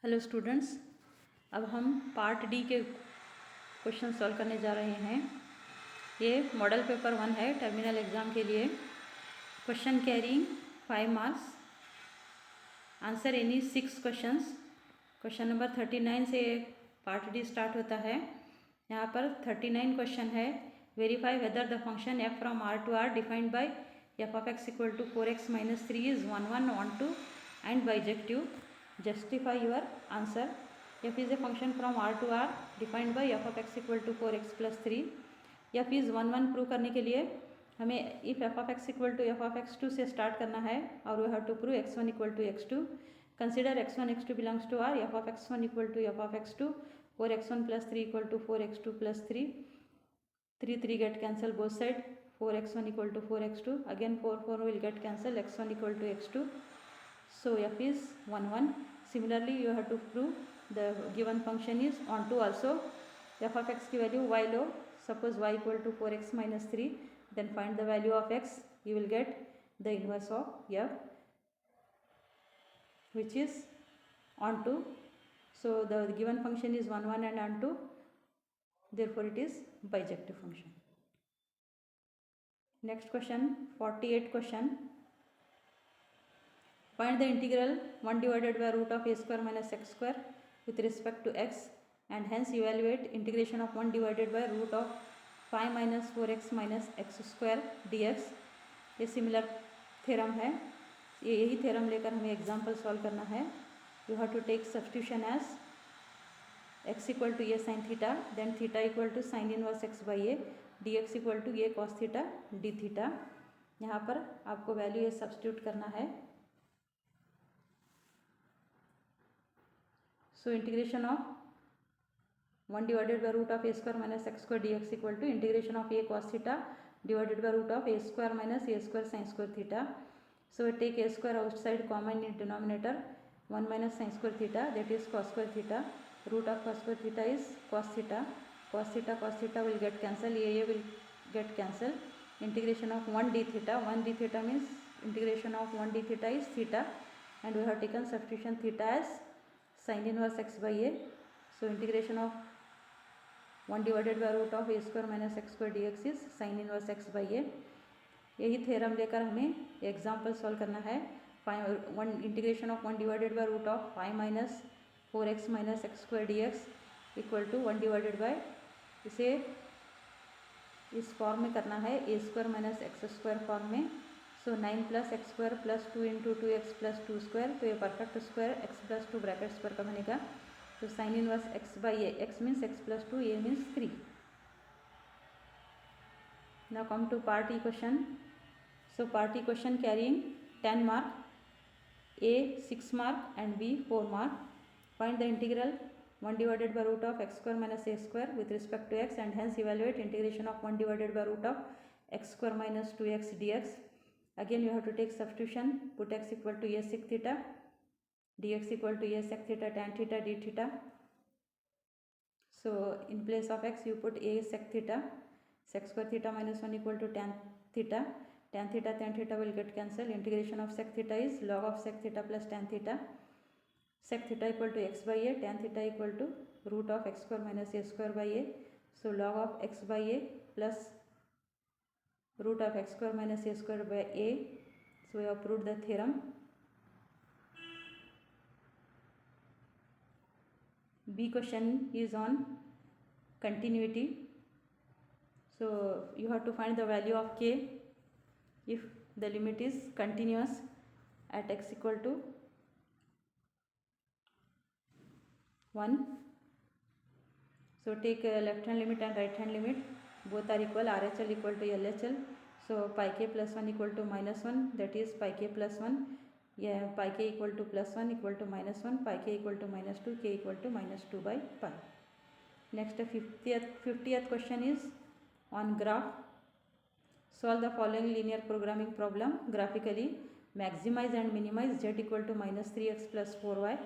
Hello students, अब हम part D के क्वेश्चन सॉल्व करने जा रहे हैं। ये मॉडल पेपर 1 है टर्मिनल एग्ज़ाम के लिए। Question carrying 5 marks. Answer any 6 questions. Question number 39 से पार्ट डी स्टार्ट होता है। यहाँ पर 39 क्वेश्चन है। Verify whether the function f from r to r defined by f of x equal to 4x minus 3 is 1 1 1 2 and bijective. Justify your answer. f is a function from r to r defined by f of x equal to 4x plus 3. f is 1 1 prove करने के लिए हमें if f of x equal to f of x2 से start करना है और we have to prove x1 equal to x2. Consider x1 x2 belongs to r. f of x1 equal to f of x2. 4x1 plus 3 equal to 4x2 plus 3. 3 3 get cancel both side. 4x1 equal to 4x2. Again 4 4 will get cancel. x1 equal to x2. So f is 1 1. Similarly you have to prove the given function is onto also. f of x की value y low. Suppose y equal to 4x minus 3. Then find the value of x. You will get the inverse of f, which is onto. So the given function is 1 1 and onto. Therefore it is bijective function. Next question, 48 question. Find the integral 1 divided by root of a square minus x square with respect to x, and hence evaluate integration of 1 divided by root of 5 minus 4x minus x square dx. ये similar theorem है। यही theorem लेकर हमें example solve करना है। You have to take substitution as x equal to a sine theta, then theta equal to sine inverse x by a, d x equal to a cos theta d theta. यहाँ पर आपको value ये substitute करना है। So integration of 1 divided by root of a square minus x square dx equal to integration of a cos theta divided by root of a square minus a square sin square theta. So take a square outside common in denominator, 1 minus sin square theta, that is cos square theta. Root of cos square theta is cos theta. Cos theta will get cancelled, a will get cancelled. Integration of 1 d theta, 1 d theta means integration of 1 d theta is theta, and we have taken substitution theta as sin inverse x by a. So integration of 1 divided by root of a square minus x square dx is sin inverse x by a. यही theorem लेकर हमें example solve करना है। Integration of 1 divided by root of 5 minus 4x minus x square d x equal to 1 divided by, इसे इस form में करना है a square minus x square form में। So 9 plus x square plus 2 into 2x plus 2 square, तो ये perfect square x plus 2 bracket square का बनेगा। तो sine inverse x by A, x means x plus 2, a means 3. Now come to part E question. So part E question carrying 10 mark, A 6 mark and B 4 mark. Find the integral 1 divided by root of x square minus a square with respect to x, and hence evaluate integration of 1 divided by root of x square minus 2x dx. Again you have to take substitution, put x equal to a sec theta, dx equal to a sec theta tan theta d theta. So in place of x you put a sec theta, sec square theta minus 1 equal to tan theta. Tan theta will get cancelled. Integration of sec theta is log of sec theta plus tan theta. Sec theta equal to x by a, tan theta equal to root of x square minus a square by a. So log of x by a plus root of x square minus a square by a. So we have proved the theorem. B question is on continuity. So you have to find the value of k if the limit is continuous at x equal to 1. So take left hand limit and right hand limit, both are equal, RHL equal to LHL. So pi k plus 1 equal to minus 1, that is pi k plus 1. Yeah, pi k equal to plus 1 equal to minus 1, pi k equal to minus 2, k equal to minus 2 by pi. Next 50th question is on graph. Solve the following linear programming problem graphically. Maximize and minimize z equal to minus 3x plus 4y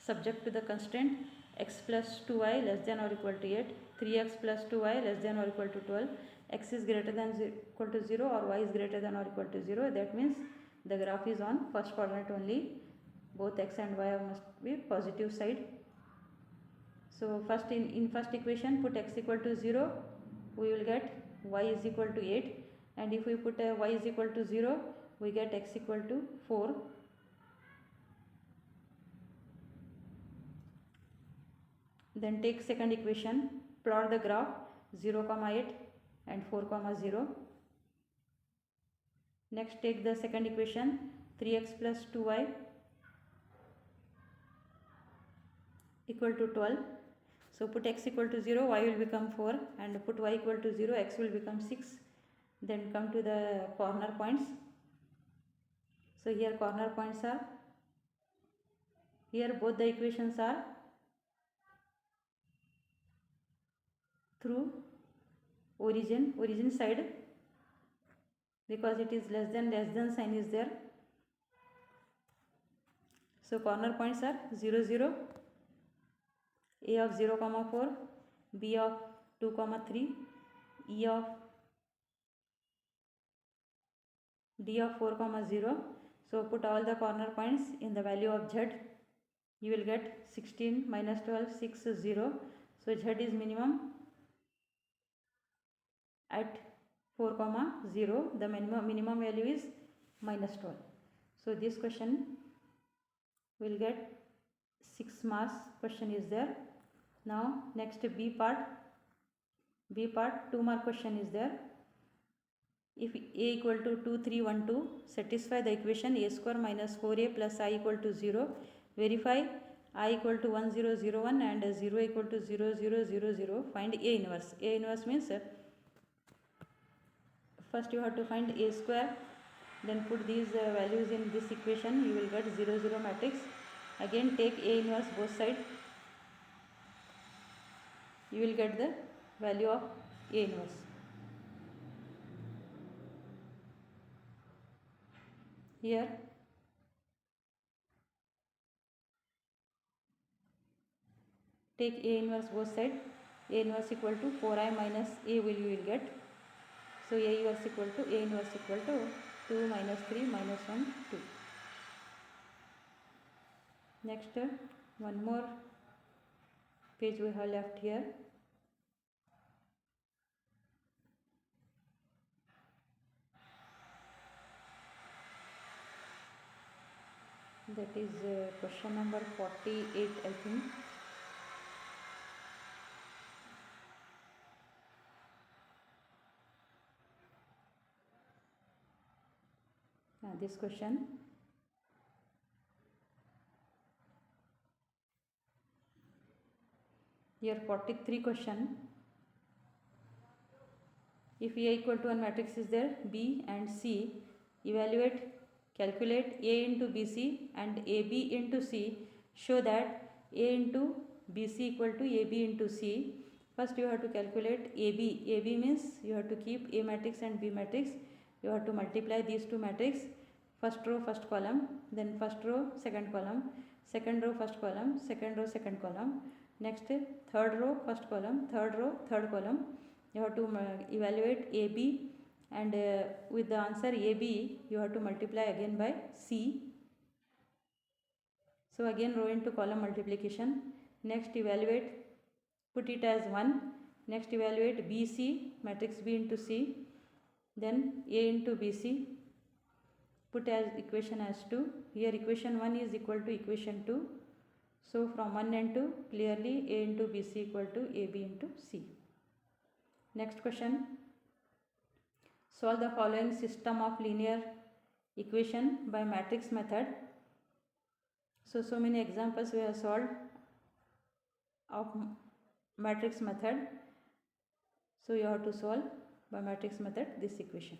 subject to the constraint x plus 2y less than or equal to 8, 3x plus 2y less than or equal to 12, x is greater than equal to 0 or y is greater than or equal to 0. That means the graph is on first quadrant only. both x and y must be positive side. So first in first equation put x equal to 0, we will get y is equal to 8, and if we put y is equal to 0, we get x equal to 4. Then take second equation, plot the graph 0, 8 and 4, 0. Next take the second equation, 3x plus 2y equal to 12. So put x equal to 0, y will become 4, and put y equal to 0, x will become 6. Then come to the corner points. So here corner points are, here both the equations are through origin side, because it is less than sign is there. So corner points are 0, 0, a of 0, 4, b of 2, 3, e of d of 4, 0. So put all the corner points in the value of z. You will get 16 minus 12, 6, 0. So z is minimum at 4, 0. The minimum value is minus 12. So this question will get 6 marks. Question is there. Now next B part 2 mark question is there. If a equal to 2, 3, 1, 2, satisfy the equation a square minus 4a plus I equal to 0. Verify I equal to 1, 0, 0, 1 and 0 equal to 0, 0, 0, 0. Find A inverse. A inverse means first you have to find a square, then put these values in this equation. You will get 0, 0 matrix. Again take A inverse both sides. You will get the value of A inverse. Here take A inverse both sides. A inverse equal to 4i minus a you will get. So A inverse equal to 2 minus 3 minus 1, 2. Next one more page we have left here. That is question number 48, I think. This question. Here 43 question. If A equal to 1 matrix is there, B and C, calculate A into BC and AB into C. Show that A into BC equal to AB into C. First you have to calculate AB. AB means you have to keep A matrix and B matrix. You have to multiply these two matrix. First row, first column, then first row, second column, second row, first column, second row, second column. Next third row, first column, third row, third column. You have to evaluate AB, and with the answer AB you have to multiply again by C. So again row into column multiplication. Next evaluate, put it as 1. Next evaluate BC, matrix B into C, then A into BC, put as equation as 2. Here equation 1 is equal to equation 2. So from 1 and 2 clearly A into BC equal to AB into C. Next question. Solve the following system of linear equation by matrix method. So many examples we have solved of matrix method. So you have to solve by matrix method this equation.